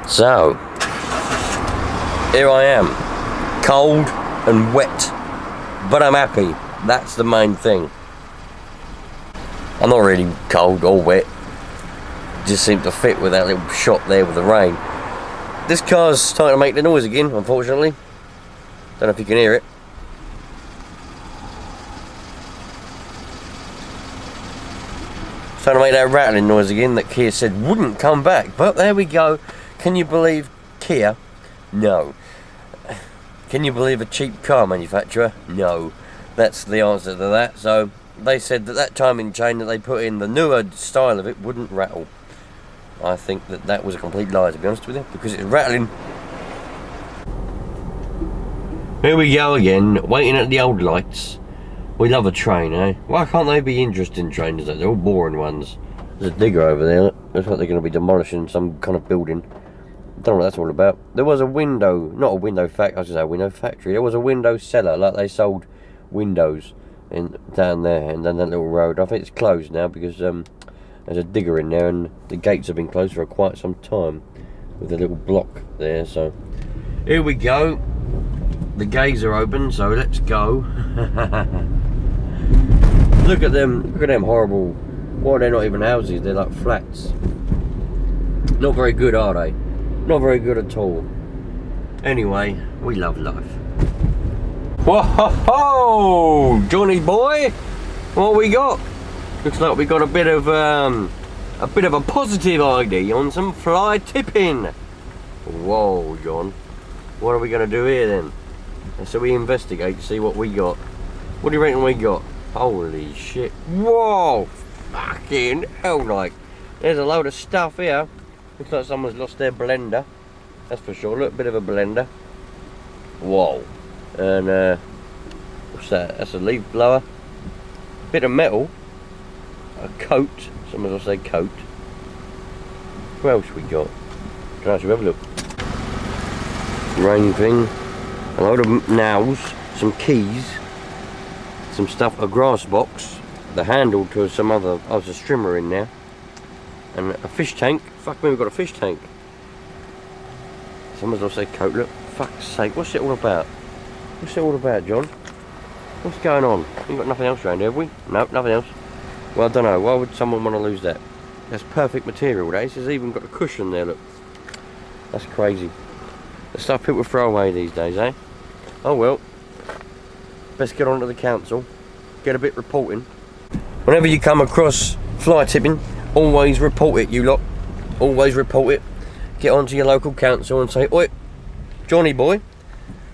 So, here I am, cold and wet, but I'm happy. That's the main thing. I'm not really cold or wet, just seemed to fit with that little shot there with the rain. This car's starting to make the noise again, unfortunately. Don't know if you can hear it. Starting to make that rattling noise again that Kia said wouldn't come back, but there we go. Can you believe Kia? No. Can you believe a cheap car manufacturer? No. That's the answer to that. So they said that timing chain that they put in, the newer style of it, wouldn't rattle. I think that was a complete lie, to be honest with you, because it's rattling. Here we go again, waiting at the old lights. We love a train, eh? Why can't they be interesting trains? They're all boring ones. There's a digger over there. Looks like they're going to be demolishing some kind of building. Don't know what that's all about. There was a window, not a window factory, I was going to say a window factory. There was a window seller, like they sold windows down there, and then that little road. I think it's closed now because there's a digger in there, and the gates have been closed for quite some time with a little block there. So here we go. The gates are open, so let's go. Look at them horrible. Why, they're not even houses, they're like flats. Not very good, are they? Not very good at all. Anyway, we love life. Whoa ho ho! Johnny boy, what we got? Looks like we got a bit of a positive ID on some fly tipping. Whoa, John. What are we gonna do here then? And so we investigate to see what we got. What do you reckon we got? Holy shit. Whoa! Fucking hell, like. There's a load of stuff here. Looks like someone's lost their blender. That's for sure. Look, a bit of a blender. Whoa. And what's that? That's a leaf blower. Bit of metal. A coat. Someone will say coat. What else we got? Can I actually have a look? Rain thing. A load of nails. Some keys. Some stuff. A grass box. The handle to some other. Oh, there's a strimmer in there. And a fish tank. Fuck me, we've got a fish tank. Someone's will say coat. Look, fuck's sake, what's it all about? What's it all about, John? What's going on? We've got nothing else around here, have we? No, nothing else. Well, I don't know. Why would someone want to lose that? That's perfect material, that is. It's even got a cushion there, look. That's crazy. The stuff people throw away these days, eh? Oh well. Best get on to the council. Get a bit reporting. Whenever you come across fly tipping, always report it, you lot. Always report it. Get onto your local council and say, oi, Johnny boy,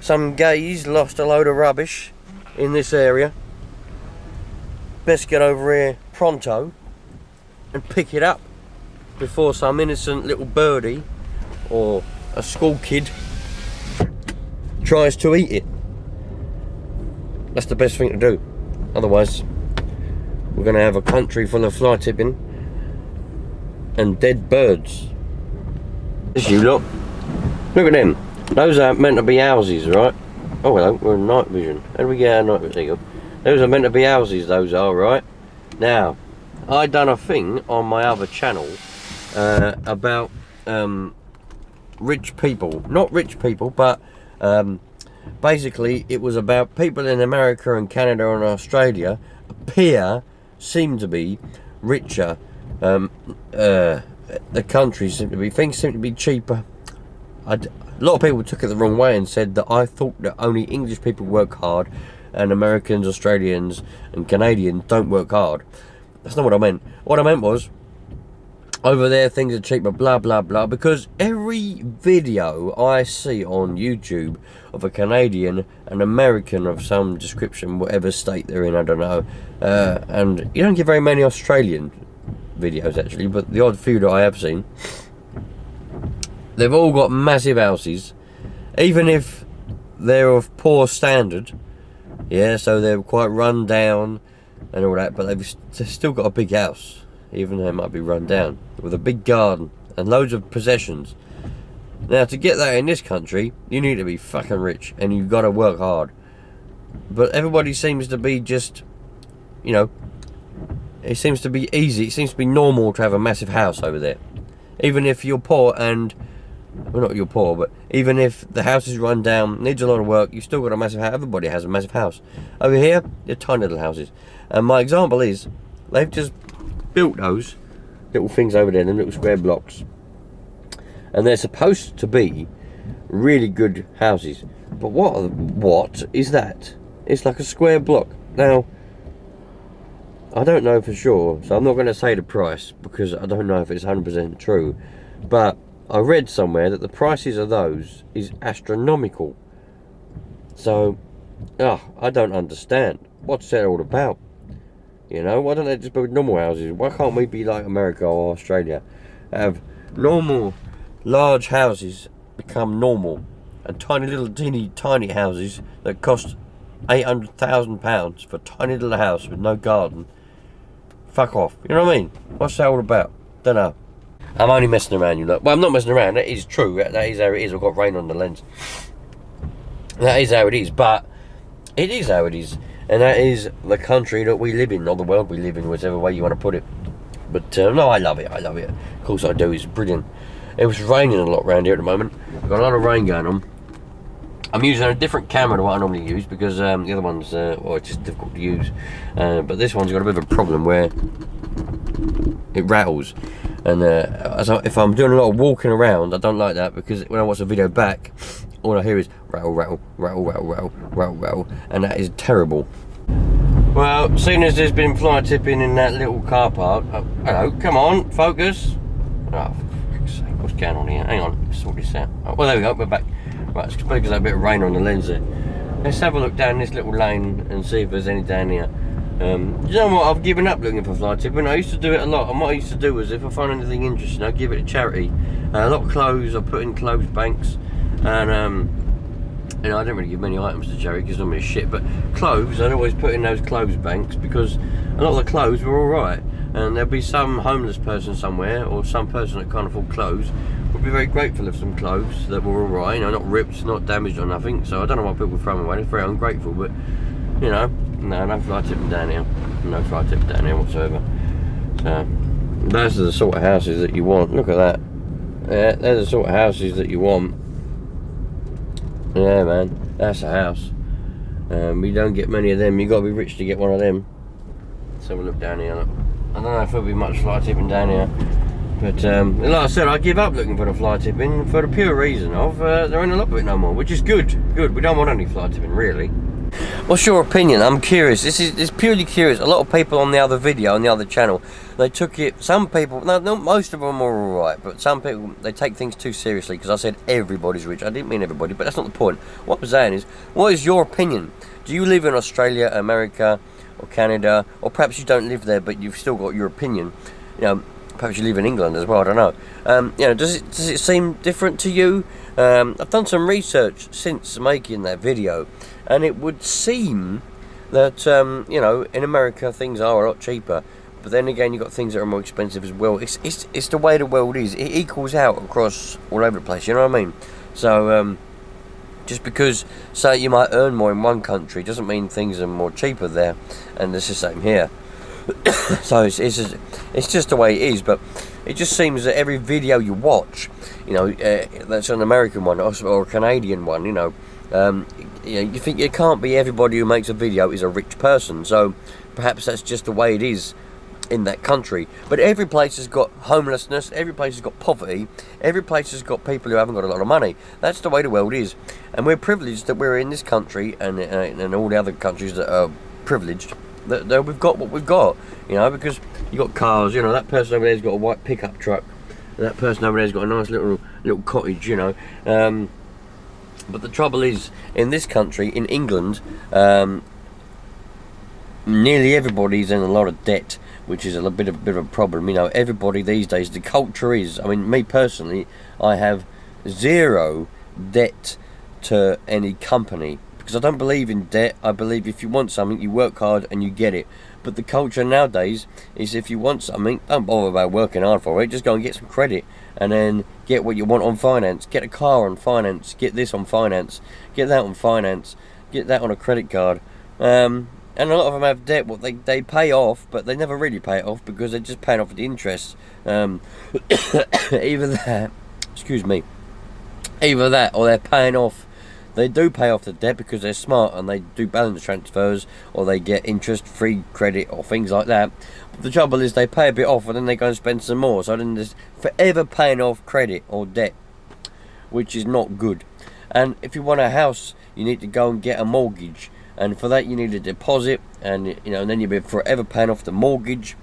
some gays lost a load of rubbish in this area. Best get over here pronto and pick it up before some innocent little birdie or a school kid tries to eat it. That's the best thing to do. Otherwise, we're going to have a country full of fly tipping and dead birds. This you look. Look at them. Those are meant to be houses, right? Oh hello, we're in night vision. How do we get our night vision? There you go. Those are meant to be houses, those are, right? Now, I done a thing on my other channel about rich people. Not rich people, but basically it was about people in America and Canada and Australia seem to be richer. The countries things seem to be cheaper. A lot of people took it the wrong way and said that I thought that only English people work hard and Americans, Australians and Canadians don't work hard. That's not what I meant. What I meant was, over there things are cheaper, blah blah blah, because every video I see on YouTube of a Canadian, an American of some description, whatever state they're in, I don't know, and you don't get very many Australian videos actually, but the odd few that I have seen, they've all got massive houses, even if they're of poor standard, yeah, so they're quite run down and all that, but they've still got a big house, even though it might be run down, with a big garden and loads of possessions. Now, to get that in this country, you need to be fucking rich and you've got to work hard. But everybody seems to be just, you know, it seems to be easy, it seems to be normal to have a massive house over there. Even if you're poor and well, not you're poor, but even if the house is run down, needs a lot of work, you've still got a massive house. Everybody has a massive house. Over here, they're tiny little houses. And my example is, they've just built those little things over there, them little square blocks. And they're supposed to be really good houses. But what is that? It's like a square block. Now, I don't know for sure, so I'm not going to say the price because I don't know if it's 100% true. But I read somewhere that the prices of those is astronomical. So, I don't understand. What's that all about? You know, why don't they just build normal houses? Why can't we be like America or Australia? Have normal, large houses become normal, and tiny little tiny houses that cost £800,000 for a tiny little house with no garden. Fuck off. You know what I mean? What's that all about? Don't know. I'm only messing around, you know. Well, I'm not messing around. That is true. That is how it is. I've got rain on the lens. That is how it is. But it is how it is. And that is the country that we live in, or the world we live in, whichever way you want to put it. But no, I love it. I love it. Of course I do. It's brilliant. It was raining a lot around here at the moment. I've got a lot of rain going on. I'm using a different camera than what I normally use because the other one's, well, it's just difficult to use. But this one's got a bit of a problem where it rattles. And if I'm doing a lot of walking around, I don't like that because when I watch the video back, all I hear is rattle, rattle, rattle, rattle, rattle, rattle, rattle, and that is terrible. Well, seeing as there's been fly tipping in that little car park, hello, come on, focus. Oh, for fuck's sake, what's going on here? Hang on, let's sort this out. Oh, well, there we go, we're back. Right, it's because there's a bit of rain on the lens there. Let's have a look down this little lane and see if there's any down here. You know what, I've given up looking for fly tipping. I used to do it a lot, and what I used to do was if I find anything interesting, I'd give it to charity. A lot of clothes, I put in clothes banks, and you know, I don't really give many items to charity because normally it's shit, but clothes, I'd always put in those clothes banks because a lot of the clothes were alright, and there'd be some homeless person somewhere, or some person that can't afford clothes, would be very grateful of some clothes that were alright, you know, not ripped, not damaged or nothing. So I don't know why people throw them away, it's very ungrateful, but you know, no fly tipping down here. No fly tipping down here whatsoever. So, those are the sort of houses that you want. Look at that. Yeah, they're the sort of houses that you want. Yeah, man, that's a house. We don't get many of them. You got to be rich to get one of them. Let's have a look down here. Look. I don't know if there'll be much fly tipping down here. But like I said, I give up looking for the fly tipping for the pure reason of there ain't a lot of it no more, which is good. Good. We don't want any fly tipping, really. What's your opinion? I'm curious. This is purely curious. A lot of people on the other video, on the other channel, they took it. Some people, no, most of them are all right, but some people, they take things too seriously. Because I said everybody's rich. I didn't mean everybody, but that's not the point. What I'm saying is, what is your opinion? Do you live in Australia, America, or Canada, or perhaps you don't live there, but you've still got your opinion? You know, perhaps you live in England as well. I don't know. You know, does it seem different to you? I've done some research since making that video, and it would seem that you know, in America things are a lot cheaper, but then again you've got things that are more expensive as well. It's the way the world is. It equals out across all over the place. You know what I mean? So just because, say, you might earn more in one country doesn't mean things are more cheaper there, and it's the same here. So it's just the way it is. But it just seems that every video you watch, you know, that's an American one or a Canadian one, you know, you think it can't be everybody who makes a video is a rich person. So perhaps that's just the way it is in that country. But every place has got homelessness, every place has got poverty, every place has got people who haven't got a lot of money. That's the way the world is, and we're privileged that we're in this country and all the other countries that are privileged that we've got what we've got, you know, because you got cars, you know, that person over there's got a white pickup truck, and that person over there's got a nice little cottage, you know. But the trouble is, in this country, in England, nearly everybody's in a lot of debt, which is a bit of a problem. You know, everybody these days, the culture is, I mean, me personally, I have zero debt to any company, because I don't believe in debt. I believe if you want something, you work hard and you get it. But the culture nowadays is if you want something, don't bother about working hard for it, just go and get some credit and then get what you want on finance. Get a car on finance, get this on finance, get that on finance, get that on a credit card. And a lot of them have debt what they pay off, but they never really pay it off because they're just paying off the interest. Even that, excuse me, Either that, or they're paying off. They do pay off the debt because they're smart and they do balance transfers, or they get interest-free credit or things like that. But the trouble is they pay a bit off and then they go and spend some more. So then there's forever paying off credit or debt, which is not good. And if you want a house, you need to go and get a mortgage, and for that you need a deposit, and you know, and then you'll be forever paying off the mortgage,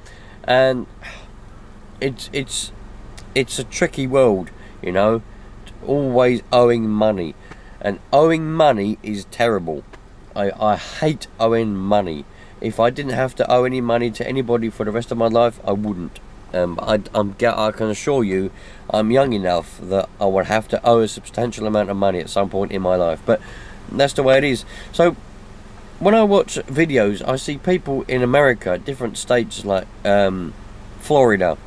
and it's a tricky world, you know, always owing money. And owing money is terrible. I hate owing money. If I didn't have to owe any money to anybody for the rest of my life, I wouldn't. I can assure you, I'm young enough that I would have to owe a substantial amount of money at some point in my life. But that's the way it is. So when I watch videos, I see people in America, different states like Florida.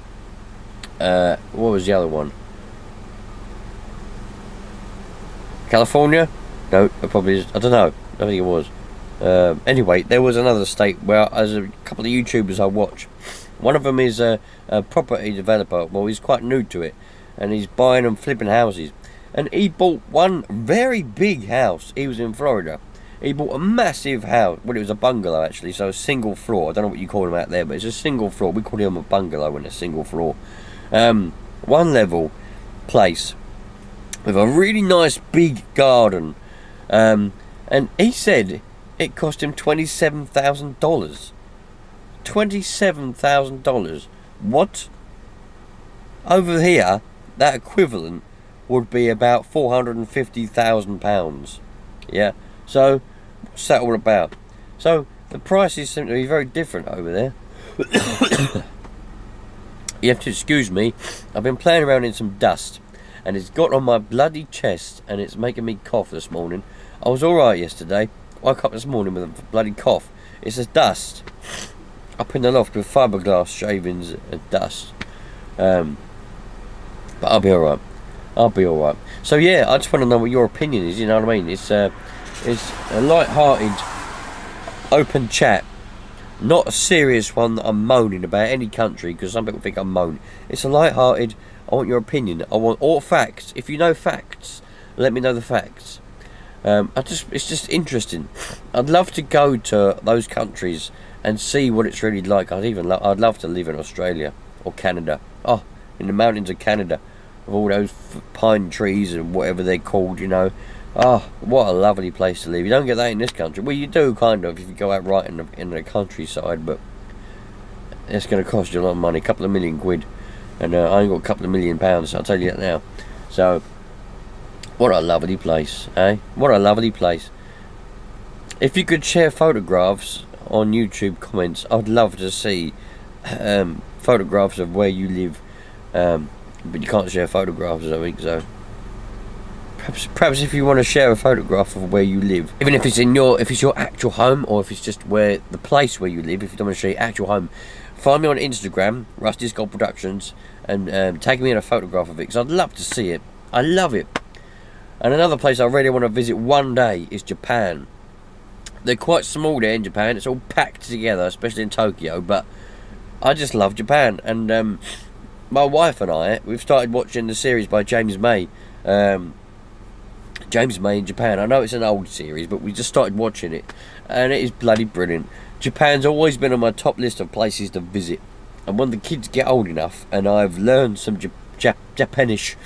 What was the other one? California? No, it probably is. I don't know. I don't think it was. Anyway, there was another state where, as a couple of YouTubers I watch, one of them is a property developer. Well, he's quite new to it, and he's buying and flipping houses. And he bought one very big house. He was in Florida. He bought a massive house. Well, it was a bungalow actually, so a single floor. I don't know what you call them out there, but it's a single floor. We call them a bungalow and a single floor. One level place with a really nice big garden, and he said it cost him $27,000. $27,000. What? Over here, that equivalent would be about £450,000. Yeah. So, what's that all about? So the prices seem to be very different over there. You have to excuse me. I've been playing around in some dust, and it's got on my bloody chest, and it's making me cough this morning. I was alright yesterday. Woke up this morning with a bloody cough. It's just dust up in the loft with fiberglass shavings and dust. But I'll be alright. I'll be alright. So yeah, I just want to know what your opinion is. You know what I mean? It's a light-hearted, open chat. Not a serious one that I'm moaning about any country, because some people think I'm moaning. It's a light-hearted. I want your opinion. I want all facts. If you know facts, let me know the facts. It's just interesting. I'd love to go to those countries and see what it's really like. I'd love to live in Australia or Canada. Oh, in the mountains of Canada, with all those pine trees and whatever they're called, you know. Oh, what a lovely place to live. You don't get that in this country. Well, you do kind of if you go out right in the countryside, but it's going to cost you a lot of money, a couple of million quid, and I ain't got a couple of £1 million. I'll tell you that now. So, what a lovely place, eh? What a lovely place. If you could share photographs on YouTube comments, I'd love to see photographs of where you live, but you can't share photographs, I think so. Perhaps if you want to share a photograph of where you live, even if it's your actual home, or if it's just where the place where you live, if you don't want to share your actual home, find me on Instagram, RustySkull Productions, and tag me in a photograph of it, because I'd love to see it. I love it. And another place I really want to visit one day is Japan. They're quite small there in Japan. It's all packed together, especially in Tokyo. But I just love Japan. And my wife and I, we've started watching the series by James May. James May in Japan. I know it's an old series, but we just started watching it, and it is bloody brilliant. Japan's always been on my top list of places to visit. And when the kids get old enough, and I've learned some Japanese,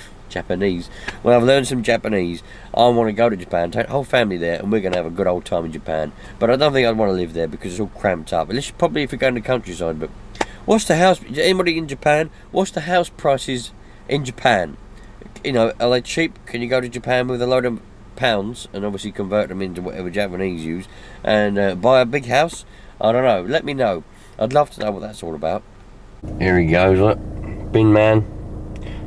when I've learned some Japanese, I want to go to Japan, take the whole family there, and we're going to have a good old time in Japan. But I don't think I'd want to live there because it's all cramped up. Unless probably if you're going to the countryside. But what's the house? Anybody in Japan? What's the house prices in Japan? You know, are they cheap? Can you go to Japan with a load of pounds and obviously convert them into whatever Japanese use and buy a big house? I don't know. Let me know. I'd love to know what that's all about. Here he goes, look. Bin man.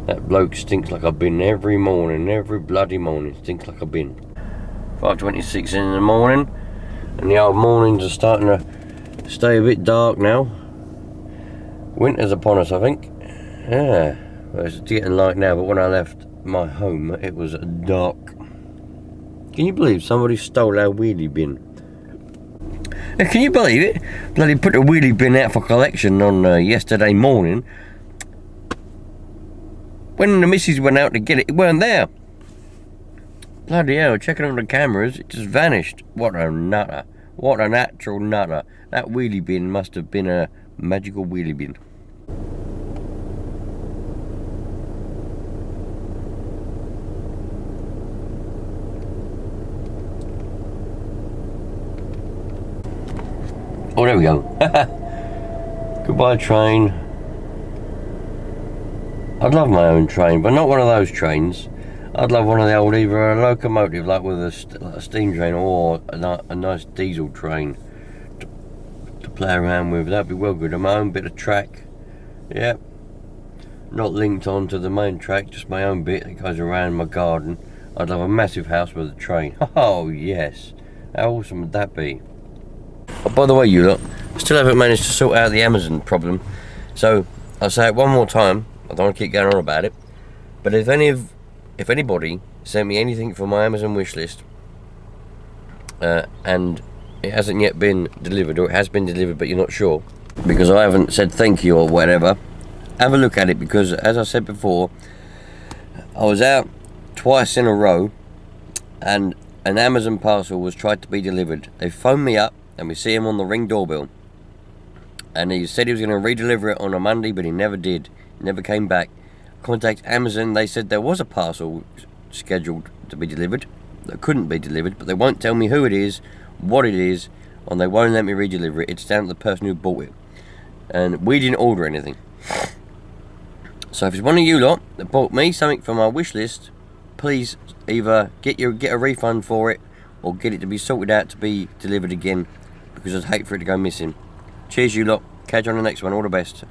That bloke stinks like a bin every morning. Every bloody morning stinks like a bin. 5:26 in the morning, and the old mornings are starting to stay a bit dark now. Winter's upon us, I think. Yeah, well, it's getting light now, but when I left my home, it was dark. Can you believe somebody stole our wheelie bin? Can you believe it? Bloody put the wheelie bin out for collection on yesterday morning. When the missus went out to get it, it weren't there. Bloody hell, checking on the cameras, it just vanished. What a nutter. What an actual nutter. That wheelie bin must have been a magical wheelie bin. Oh, there we go. Goodbye, train. I'd love my own train, but not one of those trains. I'd love one of the old, either a locomotive, like with a steam train, or a nice diesel train to play around with. That'd be well good. And my own bit of track. Yep. Not linked on to the main track, just my own bit that goes around my garden. I'd love a massive house with a train. Oh, yes. How awesome would that be? Oh, by the way, you lot, I still haven't managed to sort out the Amazon problem. So, I'll say it one more time. I don't want to keep going on about it. But if anybody sent me anything from my Amazon wish list, and it hasn't yet been delivered, or it has been delivered but you're not sure, because I haven't said thank you or whatever, have a look at it, because as I said before, I was out twice in a row and an Amazon parcel was tried to be delivered. They phoned me up and we see him on the Ring doorbell, and he said he was going to redeliver it on a Monday, but he never did. He never came back. Contact Amazon, they said there was a parcel scheduled to be delivered that couldn't be delivered, but they won't tell me who it is, what it is, and they won't let me redeliver it. It's down to the person who bought it, and we didn't order anything. So if it's one of you lot that bought me something from my wish list, please either get a refund for it or get it to be sorted out to be delivered again, because I'd hate for it to go missing. Cheers, you lot. Catch you on the next one. All the best.